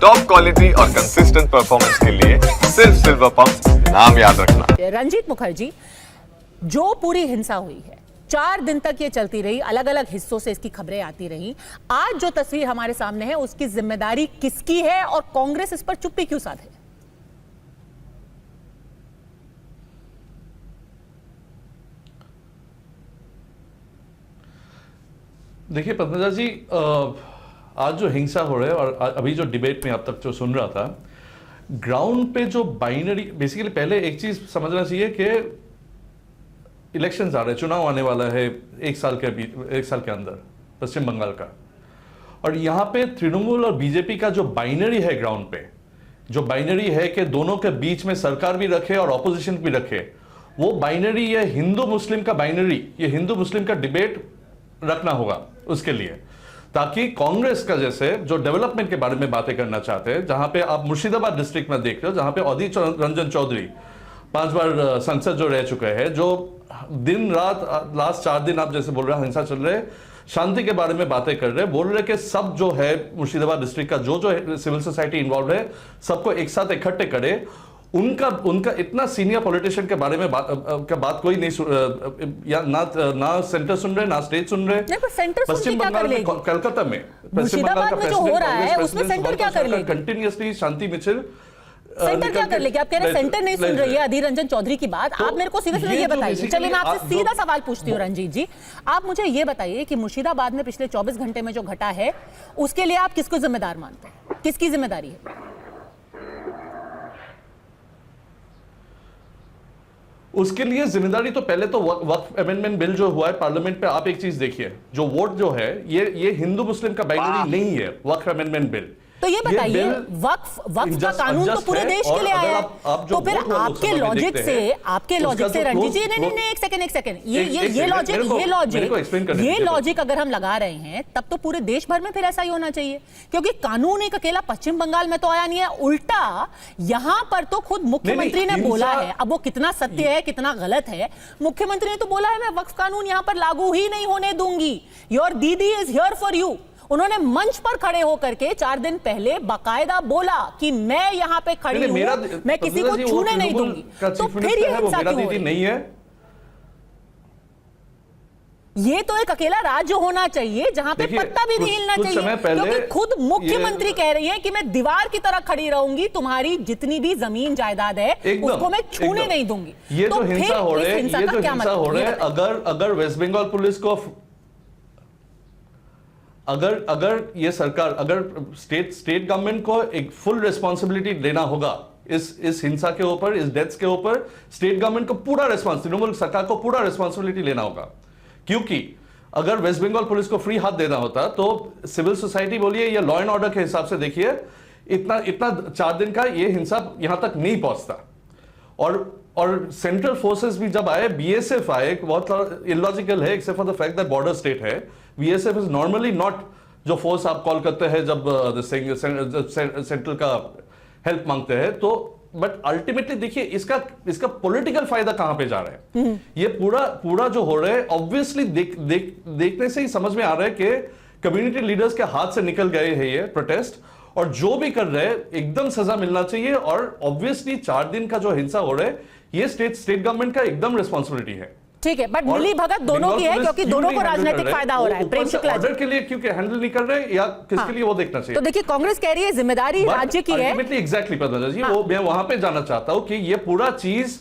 Top quality और consistent performance के लिए सिर्फ सिल्वर पंप नाम याद रखना। रंजीत मुखर्जी, जो पूरी हिंसा हुई है 4 दिन तक ये चलती रही, अलग अलग हिस्सों से इसकी खबरें आती रही, आज जो तस्वीर हमारे सामने है उसकी जिम्मेदारी किसकी है और कांग्रेस इस पर चुप्पी क्यों साधे? देखिए पद्मजा जी, आज जो हिंसा हो रहा है और अभी जो डिबेट में अब तक जो सुन रहा था, ग्राउंड पे जो बाइनरी, बेसिकली पहले एक चीज समझना चाहिए कि इलेक्शंस आ रहे हैं, चुनाव आने वाला है एक साल के अंदर पश्चिम बंगाल का, और यहां पे तृणमूल और बीजेपी का जो बाइनरी है ग्राउंड पे, जो बाइनरी है कि दोनों के बीच में सरकार भी रखे और ऑपोजिशन भी रखे, वो बाइनरी, ये हिंदू मुस्लिम का बाइनरी, ये हिंदू मुस्लिम का डिबेट रखना होगा उसके लिए, ताकि कांग्रेस का जैसे जो डेवलपमेंट के बारे में बातें करना चाहते हैं, जहां पे आप मुर्शिदाबाद डिस्ट्रिक्ट में देख रहे हो, जहां पे अधीर रंजन चौधरी 5 बार संसद जो रह चुके हैं, जो दिन रात लास्ट 4 दिन आप जैसे बोल रहे हैं हिंसा चल रहे, शांति के बारे में बातें कर रहे, बोल रहे कि सब जो है मुर्शिदाबाद डिस्ट्रिक्ट का जो सिविल सोसाइटी इन्वॉल्व है सबको एक साथ इकट्ठे करे। उनका इतना सीनियर पॉलिटिशियन के बारे में बात कोई नहीं, या ना सेंटर सुन रहे ना स्टेट सुन रहे। पश्चिम बंगाल में, कलकत्ता में पश्चिम बंगाल का प्रेसिडेंट कंटिन्यूअसली शांति मिचिल सेंटर क्या कर लेगी? आप कह रहे हैं सेंटर नहीं सुन रही है अधीर रंजन चौधरी की बात। आप मेरे को सीधे ये बताइए, चलिए मैं आपसे सीधा सवाल पूछती हूँ रंजीत जी, आप मुझे ये बताइए कि मुर्शिदाबाद में पिछले 24 घंटे में जो घटा है उसके लिए आप किसको जिम्मेदार मानते हैं? किसकी जिम्मेदारी है? उसके लिए जिम्मेदारी तो पहले तो वक्फ अमेंडमेंट बिल जो हुआ है पार्लियामेंट पे, आप एक चीज देखिए, जो वोट जो है ये हिंदू मुस्लिम का बाइनरी नहीं है वक्फ अमेंडमेंट बिल। तो ये बताइए, वक्फ का कानून तो पूरे देश के लिए आया है, तो फिर आपके लॉजिक से रंजीत जी, नहीं एक सेकंड, ये लॉजिक अगर हम लगा रहे हैं तब तो पूरे देश भर में फिर ऐसा ही होना चाहिए, क्योंकि कानून एक अकेला पश्चिम बंगाल में तो आया नहीं है, उल्टा यहां पर तो खुद मुख्यमंत्री ने बोला है, अब वो कितना सत्य है कितना गलत है, मुख्यमंत्री ने तो बोला है मैं वक्फ कानून यहां पर लागू ही नहीं होने दूंगी, योर दीदी इज हियर फॉर यू। उन्होंने मंच पर खड़े होकर के 4 दिन पहले बाकायदा बोला कि मैं यहां पे खड़ी हूं, मैं किसी को छूने नहीं दूंगी। तो फिर ये हिंसा क्यों हो रही नहीं है? ये तो एक अकेला राज्य होना चाहिए जहां पे पत्ता भी नहीं हिलना चाहिए, क्योंकि खुद मुख्यमंत्री कह रही हैं कि मैं दीवार की तरह खड़ी रहूंगी, तुम्हारी जितनी भी जमीन जायदाद है उसको मैं छूने नहीं दूंगी। ये जो हिंसा हो रही है, अगर वेस्ट बंगाल पुलिस को, अगर ये सरकार, अगर स्टेट गवर्नमेंट को एक फुल रिस्पॉन्सिबिलिटी लेना होगा इस हिंसा के ऊपर, इस डेथ्स के ऊपर, स्टेट गवर्नमेंट को पूरा रिस्पॉन्स, तृणमूल सरकार को पूरा रिस्पॉन्सिबिलिटी लेना होगा, क्योंकि अगर वेस्ट बंगाल पुलिस को फ्री हाथ देना होता तो सिविल सोसाइटी बोलिए या लॉ एंड ऑर्डर के हिसाब से देखिए, इतना 4 दिन का ये हिंसा यहां तक नहीं पहुंचता। और सेंट्रल फोर्सेस भी जब आए, बीएसएफ आए, बहुत इलॉजिकल है except for the fact that border state है, बीएसएफ इज नॉर्मली नॉट जो फोर्स आप कॉल करते हैं जब सेंट्रल का हेल्प मांगते हैं, तो बट अल्टीमेटली देखिए इसका पॉलिटिकल फायदा कहां पे जा रहा है। ये पूरा जो हो रहा है ऑब्वियसली देखने से ही समझ में आ रहा है कि कम्युनिटी लीडर्स के हाथ से निकल गए हैं ये प्रोटेस्ट, और जो भी कर रहे हैं एकदम सजा मिलना चाहिए, और ऑब्वियसली 4 दिन का जो हिंसा हो रहा है ये स्टेट गवर्नमेंट का एकदम रिस्पॉन्सिबिलिटी है। ठीक है, बट मिली भगत दोनों की है, क्योंकि दोनों को राजनीतिक फायदा हो रहा है। प्रेम शुक्ला जी के लिए क्योंकि हैंडल नहीं कर रहे या किसके लिए वो देखना चाहिए। तो देखिए कांग्रेस कह रही है जिम्मेदारी राज्य की है। एग्जैक्टली पद्मजा जी, वो मैं वहां पे जाना चाहता हूं कि ये पूरा चीज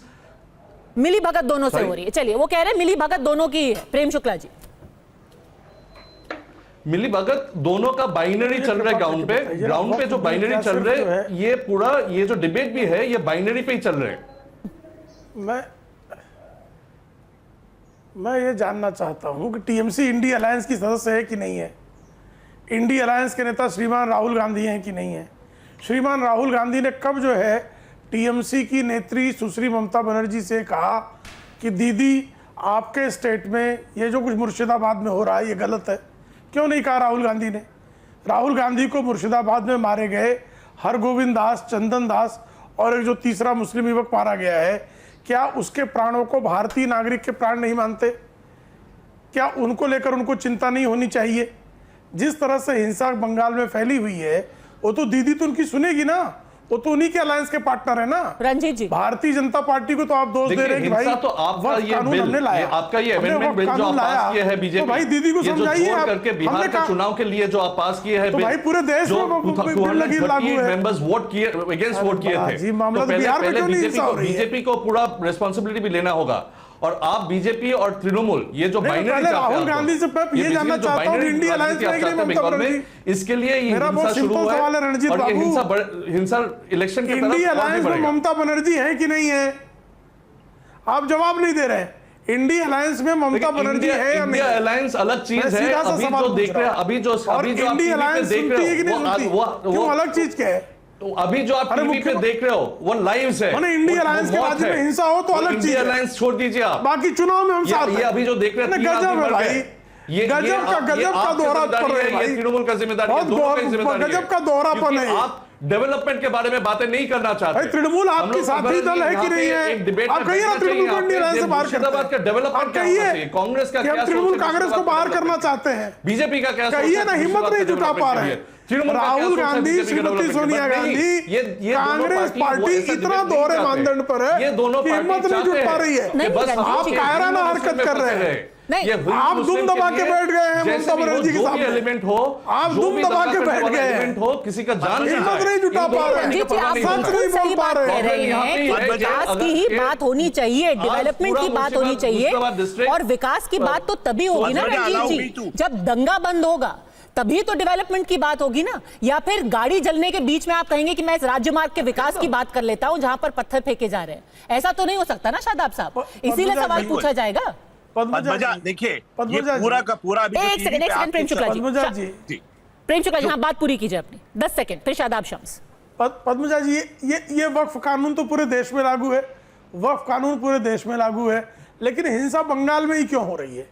मिली भगत दोनों से हो रही है। चलिए, वो कह रहे हैं मिली भगत दोनों की है। प्रेम शुक्ला जी, मिली भगत दोनों का बाइनरी चल रहा है ग्राउंड पे जो बाइनरी चल रहे हैं, ये पूरा ये जो डिबेट भी है ये बाइनरी पे ही चल रहे हैं। मैं ये जानना चाहता हूं कि टीएमसी इंडी अलायंस की सदस्य है कि नहीं है? इंडी अलायंस के नेता श्रीमान राहुल गांधी हैं कि नहीं है? श्रीमान राहुल गांधी ने कब जो है टीएमसी की नेत्री सुश्री ममता बनर्जी से कहा कि दीदी आपके स्टेट में ये जो कुछ मुर्शिदाबाद में हो रहा है ये गलत है? क्यों नहीं कहा राहुल गांधी ने? राहुल गांधी को मुर्शिदाबाद में मारे गए हरगोविंद दास, चंदन दास और एक जो तीसरा मुस्लिम युवक मारा गया है, क्या उसके प्राणों को भारतीय नागरिक के प्राण नहीं मानते? क्या उनको लेकर उनको चिंता नहीं होनी चाहिए? जिस तरह से हिंसा बंगाल में फैली हुई है वो तो दीदी तो उनकी सुनेगी ना, वो तो उन्हीं के अलायंस के पार्टनर है ना। रंजीत जी, भारतीय जनता पार्टी को तो आप दोष दे रहे हैं कि भाई तो आपका वक्त ये कानून बिल, हमने लाया, आपका ये हमने अमेंडमेंट वक्त बिल जो कानून आप लाया, पास किया है बीजेपी, तो भाई दीदी को ये जो समझाइए जोड़ आप। करके हमने बिहार के कहा- चुनाव के लिए जो आप पास किए हैं तो भाई पूरे देश में बिल लगी लागू है। मेंबर्स वोट किए, अगेंस्ट वोट किए थे, जी, मामला तो पहले बिहार में पहले क्यों नहीं हिंसा हो रही है? बीजेपी को पूरा रिस्पांसिबिलिटी भी लेना होगा। और आप बीजेपी और तृणमूल ये जो बाइनरी पहले राहुल गांधी से मैं ये जानना चाहता हूँ कि इंडिया अलायंस में ममता बनर्जी, इसके लिए ये मेरा बहुत हिंसा शुरू सिंपल हुआ सवाल है रणजीत और ये बाबू, हिंसा इलेक्शन के तरफ इंडिया और भी अलायंस में बढ़ेगा। ममता बनर्जी है कि नहीं है? आप जवाब नहीं दे रहे हैं। इंडिया अलायंस में ममता बनर्जी है या नहीं? इंडिया अलायंस अलग चीज मैं है। सीधा सा अभी सवाल जो पूछ देख रहे रहा हैं, हूं। अभी जो और आप इंडिया टीवी पे अलायंस देख सुनती है कि रहे नहीं हो सुनती? क्यों अलग चीज क्या है? तो अभी जो आप अरे टीवी पे देख रहे हो वो लाइव्स है। माने इंडिया अलायंस के राज्य में हिंसा हो तो अलग चीज इंडिया है। अलायंस छोड़ दीजिए आप। बाकी चुनाव में हम साथ ये हैं। अभी जो देख रहे हैं, तीन गजब आदमी है मर गए। भाई, ये गजब का आपका दोहरा जिम्मेदारी कर रहे है, हैं ये भाई। तृणमूल का जिम्मेदारी है, बहुत दोनों का जिम्मेदारी है। गजब का दोहरापन क्योंकि है ये। आप डेवलपमेंट के बारे में बातें नहीं करना चाहते। भाई तृणमूल हम आपके लोग साथी दल है कि नहीं है? एक डिबेट आप कहिए ना तृणमूल को इंडिया अलायंस से बाहर करते मुर्शिदाबाद का हैं। डेवलपमेंट आप क्या होना कहिए चाहिए? कांग्रेस का कि क्या हम तृणमूल सोच है कांग्रेस को बाहर करना चाहते हैं। बीजेपी का क्या सोच कहिए है ना, हिम्मत मुर्शिदाबाद नहीं के जुटा पा डेवलपमेंट रहे के हैं। लिए? तृणमूल का क्या राहुल सोच है गांधी, बीजेपी के श्रीमती डेवलपमेंट के? सोनिया बट नहीं, गांधी, ये दोनों कांग्रेस वो पार्टी ऐसा इतना डिबेट नहीं दोहरे चाहते। मानदंड पर है ये दोनों कि हिम्मत पार्टी नहीं जुट चाहते पा हैं रही है। कि नहीं, बस रणजीत आप जी, कायराना हरकत कर रहे हैं। नहीं, ये हुई आप मुस्लिम दुम के दबा के लिए बैठ गए हैं जैसे ममता भी हो, बनर्जी के जो भी सामने। एलिमेंट हो, आप जो दुम भी दबा दंगा के करने बैठ वाला गए हैं। एलिमेंट हो, किसी का जान हिम्मत नहीं जुटा इन दोनों पा रहे हैं। पार्टी रंजीत का जी, पता आप नहीं सच होता। बिल्कुल नहीं बोल सही पा बात रहे कह हैं। रहे यहाँ हैं पे कि है, विकास अगर की ही ये- बात होनी चाहिए, डेवलपमेंट की पूरा बात होनी चाहिए। मुर्शिदाबाद डिस्ट्रिक्ट- और विकास की बात तो तभी होगी ना Allow me रंजीत to- जी, जब दंगा बंद होगा तभी तो डेवलपमेंट की बात होगी ना। या फिर गाड़ी जलने के बीच में आप कहेंगे कि मैं इस राज्य मार्ग के विकास की बात कर लेता हूं जहां पर पत्थर फेंके जा रहे हैं। ऐसा तो नहीं हो सकता ना शादाब साहब, इसीलिए सवाल पूछा जाएगा। पद्मजा देखिए, ये पद्मजा जी। पूरा का पूरा अभी जो एक टीवी सेकंड, पे एक सेकंड, आपकी प्रेम शुक्ला जी। पद्मजा जी, जी, प्रेम शुक्ला जी, हाँ, बात पूरी कीजिए अपनी, 10 सेकंड, फिर शादाब शम्स। पद्मजा जी, ये वक्फ कानून तो पूरे देश में लागू है, वक्फ कानून पूरे देश में लागू है, लेकिन हिंसा बंगाल में ही क्यों हो रही है?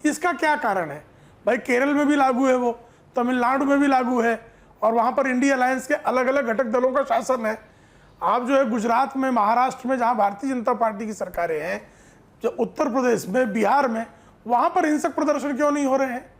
इसका क्या कारण है? भाई केरल में भी लागू है, वो तमिलनाडु में भी लागू है, और वहां पर इंडिया अलायंस के अलग अलग घटक दलों का शासन है। आप जो है गुजरात में, महाराष्ट्र में, जहां भारतीय जनता पार्टी की सरकारें हैं, जो उत्तर प्रदेश में, बिहार में, वहां पर हिंसक प्रदर्शन क्यों नहीं हो रहे हैं?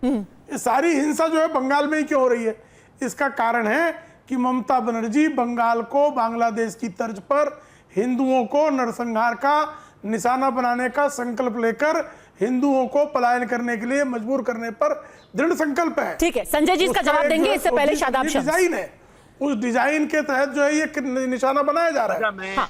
ये सारी हिंसा जो है बंगाल में ही क्यों हो रही है? इसका कारण है कि ममता बनर्जी बंगाल को बांग्लादेश की तर्ज पर हिंदुओं को नरसंहार का निशाना बनाने का संकल्प लेकर हिंदुओं को पलायन करने के लिए मजबूर करने पर दृढ़ संकल्प है। ठीक है, संजय जी इसका उसका जवाब एक देंगे, जो है इससे पहले सोची शादाब समझी शम्स। डिजाइन है, उस डिजाइन के तहत जो है ये निशाना बनाया जा रहा है। मैं हाँ,